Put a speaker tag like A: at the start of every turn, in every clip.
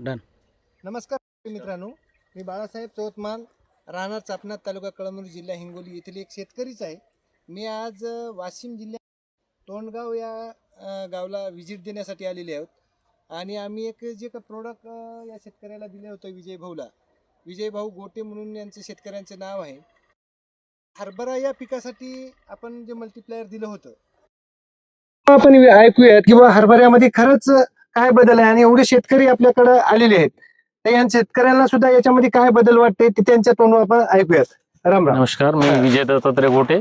A: Done.
B: नमस्कार मित्रांनो, मी बाळासाहेब चौतमाल, राहणार चापनाथ, तालुका कळमनुरी, जिल्हा हिंगोली येथील एक शेतकरीच आहे. मी आज वाशिम जिल्ह्यात तोंडगाव या गावाला व्हिजिट देण्यासाठी आलेले आहोत आणि आम्ही एक जे का प्रोडक्ट या शेतकऱ्याला दिले होतं विजय भाऊ गोटे म्हणून यांचं शेतकऱ्यांचं नाव आहे. हरभरा या पिकासाठी आपण जे मल्टीप्लायर दिलं होतं आपण ऐकूयात किंवा हरभऱ्यामध्ये खरंच काय बदल आहे आणि एवढे शेतकरी आपल्याकडे आलेले आहेत, तर या शेतकऱ्यांना सुद्धा याच्यामध्ये काय बदल वाटते ते त्यांच्या तोंडून आपण ऐकूयात. राम राम.
A: नमस्कार, मी विजय दत्तात्रय गोटे,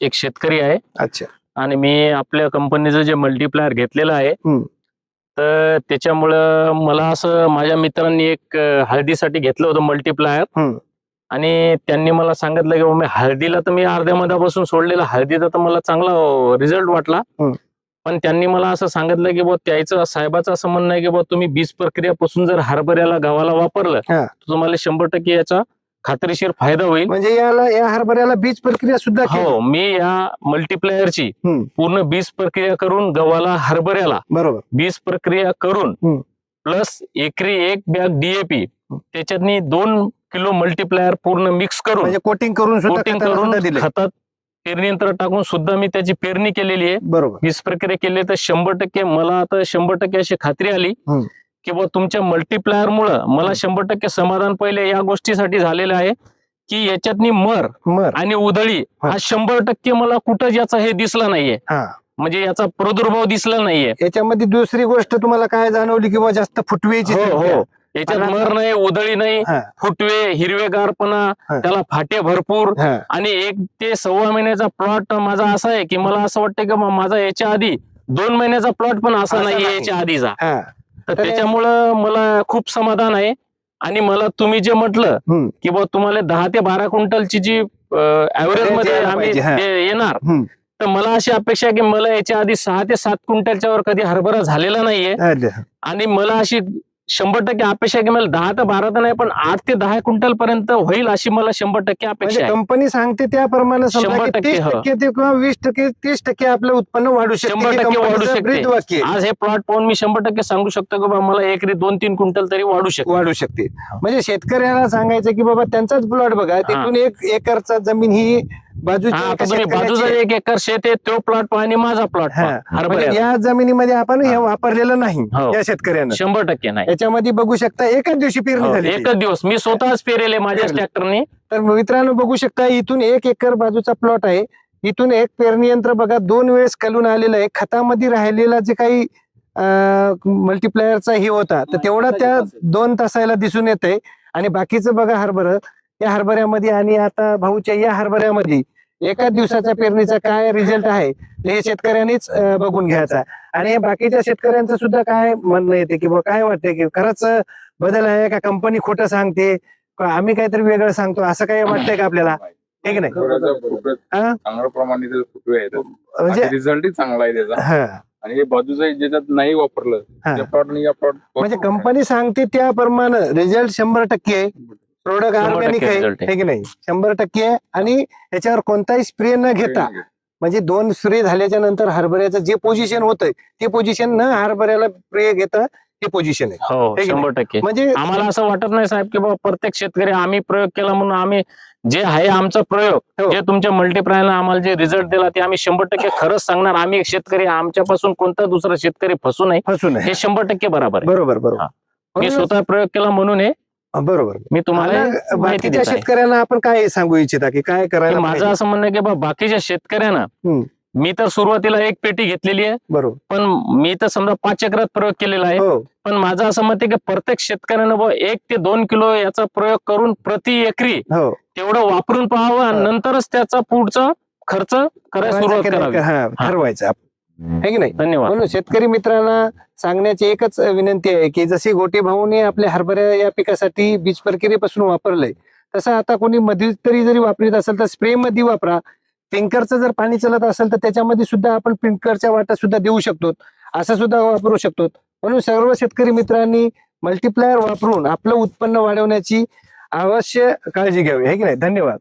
A: एक शेतकरी आहे.
B: अच्छा.
A: आणि मी आपल्या कंपनीचं जे मल्टीप्लायर घेतलेलं आहे तर त्याच्यामुळं मला असं माझ्या मित्रांनी एक हळदीसाठी घेतलं होतं मल्टीप्लायर आणि त्यांनी मला सांगितलं की मी हळदीला तर मी अर्ध्या मधापासून सोडलेला, हळदीचा तर मला चांगला रिझल्ट वाटला. पण त्यांनी मला असं सांगितलं की त्याचं साहेबाचं असं म्हणणं आहे की तुम्ही बीज प्रक्रियापासून जर हरभऱ्याला गव्हाला वापरलं तर तुम्हाला 100% याचा खात्रीशीर फायदा होईल.
B: म्हणजे या हरभऱ्याला बीज प्रक्रिया सुद्धा
A: हो, मी या मल्टीप्लायरची पूर्ण बीज प्रक्रिया करून गव्हाला हरभऱ्याला
B: बरोबर
A: बीज प्रक्रिया करून प्लस एकरी 1 बॅग डीएपी त्याच्यातनी 2 किलो मल्टीप्लायर पूर्ण मिक्स करून
B: म्हणजे कोटिंग करून
A: खतात पेरणी यंत्र टाकून सुद्धा मी त्याची पेरणी केलेली आहे.
B: बरोबर.
A: बीज प्रक्रिया केली तर 100% मला आता 100% अशी खात्री आली की तुमच्या मल्टीप्लायर मुळे मला 100% समाधान पहिले या गोष्टीसाठी झालेलं आहे की याच्यातनी मर आणि उधळी हा 100% मला कुठं याचा हे दिसला नाहीये, म्हणजे याचा प्रादुर्भाव दिसला नाहीये.
B: याच्यामध्ये दुसरी गोष्ट तुम्हाला काय जाणवली किंवा जास्त फुटवेची?
A: हो, याच्यात मर नाही, उधळी नाही, फुटवे, हिरवेगारपणा, त्याला फाटे भरपूर. आणि 1 ते 1.25 महिन्याचा प्लॉट माझा असा आहे की मला असं वाटतं की माझा याच्या आधी 2 महिन्याचा प्लॉट पण असा नाहीये याच्या आधीचा. तर त्याच्यामुळं मला खूप समाधान आहे. आणि मला तुम्ही जे म्हटलं की तुम्हाला 10 ते 12 क्विंटलची जी ऍव्हरेज मध्ये आम्ही येणार, तर मला अशी अपेक्षा आहे की मला याच्या आधी 6 ते 7 क्विंटलच्या वर कधी हरभरा झालेला नाहीये. आणि मला अशी 100% अपेक्षा आहे की मला 10 ते 12 तर नाही पण 8 ते 10 क्विंटल पर्यंत होईल अशी मला 100% अपेक्षा आहे.
B: कंपनी सांगते त्याप्रमाणे
A: 100%
B: किंवा 20% 30% आपलं उत्पन्न वाढू शकते.
A: 100% वाढू शकते. आज हे प्लॉट पाहून मी 100% सांगू शकतो की मला एकरी 2-3 क्विंटल तरी वाढू शकते.
B: म्हणजे शेतकऱ्याला सांगायचं की बाबा त्यांचाच प्लॉट बघा, तिथून 1 एकरचा जमीन ही
A: बाजूचा 1 एकर शेत आहे, तो प्लॉट पाहणी माझा प्लॉट.
B: या जमिनीमध्ये आपण हे वापरलेलं नाही या शेतकऱ्यांना
A: 100% नाही.
B: याच्यामध्ये बघू शकता एकाच दिवशी पेरणी झाली,
A: एकच दिवस मी स्वतःच पेरेले माझ्या ट्रॅक्टरने.
B: तर मित्रांनो बघू शकता इथून 1 एकर बाजूचा प्लॉट आहे, इथून एक पेरणी यंत्र बघा 2 वेळेस कलून आलेलं आहे. खतामध्ये राहिलेला जे काही मल्टीप्लायरचा हे होता तर तेवढा त्या 2 तासाला दिसून येत आहे. आणि बाकीचं बघा हरभरा, या हरभऱ्यामध्ये आणि आता भाऊच्या या हरभऱ्यामध्ये एकाच दिवसाच्या पेरणीचा काय रिझल्ट आहे हे शेतकऱ्यांनीच बघून घ्यायचा. आणि बाकीच्या शेतकऱ्यांचं सुद्धा काय म्हणणं येते की काय वाटतंय की खरंच बदल आहे का, कंपनी खोटं सांगते का आम्ही काहीतरी वेगळं सांगतो, असं काही वाटतंय का आपल्याला? ठीक नाही,
C: चांगल्या प्रमाणे म्हणजे रिझल्टही चांगला आहे त्याचा. आणि हे बाजूचं ज्याच्यात नाही वापरलं
B: म्हणजे कंपनी सांगते त्याप्रमाणे रिझल्ट 100% आहे. प्रोडक्ट ऑर्गॅनिक आहे की नाही, 100% आहे. आणि याच्यावर कोणताही स्प्रे न घेता, म्हणजे 2 स्प्रे झाल्याच्या नंतर हरभऱ्याचं जे पोझिशन होतंय ते पोझिशन न हरभऱ्याला स्प्रे घेता हे पोझिशन आहे.
A: हो, 100%. म्हणजे आम्हाला असं वाटत नाही साहेब की प्रत्येक शेतकरी आम्ही प्रयोग केला म्हणून आम्ही जे आहे आमचा प्रयोग जे तुमच्या मल्टीप्लायरला आम्हाला जे रिझल्ट दिला ते आम्ही 100% खरंच सांगणार. आम्ही शेतकरी, आमच्यापासून कोणता दुसरा शेतकरी फसू नये हे 100% बरोबर आहे.
B: बरोबर.
A: मी स्वतः प्रयोग केला म्हणून हे
B: बरोबर.
A: मी तुम्हाला
B: बाकीच्या शेतकऱ्यांना आपण काय सांगू इच्छिता की काय करायला?
A: माझं असं म्हणणं आहे की बाकीच्या शेतकऱ्यांना, मी तर सुरुवातीला 1 पेटी घेतलेली आहे,
B: बरोबर,
A: पण मी तर समजा 5 एकरात प्रयोग केलेला आहे. पण माझं असं मत आहे की प्रत्येक शेतकऱ्यानं 1 ते 2 किलो याचा प्रयोग करून प्रति एकरी तेवढं वापरून पाहावं आणि नंतरच त्याचा पुढचा खर्च करायला सुरुवात करावी,
B: ठरवायचं आहे की नाही.
A: धन्यवाद.
B: म्हणून शेतकरी मित्रांना सांगण्याची एकच विनंती आहे की जशी गोटे भाऊने आपल्या हरभऱ्या या पिकासाठी बीज प्रक्रियेपासून वापरलंय, तसं आता कोणी मध्यंतरी जरी वापरत असेल तर स्प्रे मध्ये वापरा. स्प्रिंकलरचं जर पाणी चालत असेल तर त्याच्यामध्ये सुद्धा आपण स्प्रिंकलरच्या वाटा सुद्धा देऊ शकतो, असं सुद्धा वापरू शकतो. म्हणून सर्व शेतकरी मित्रांनी मल्टीप्लायर वापरून आपलं उत्पन्न वाढवण्याची अवश्य काळजी घ्यावी, आहे की नाही. धन्यवाद.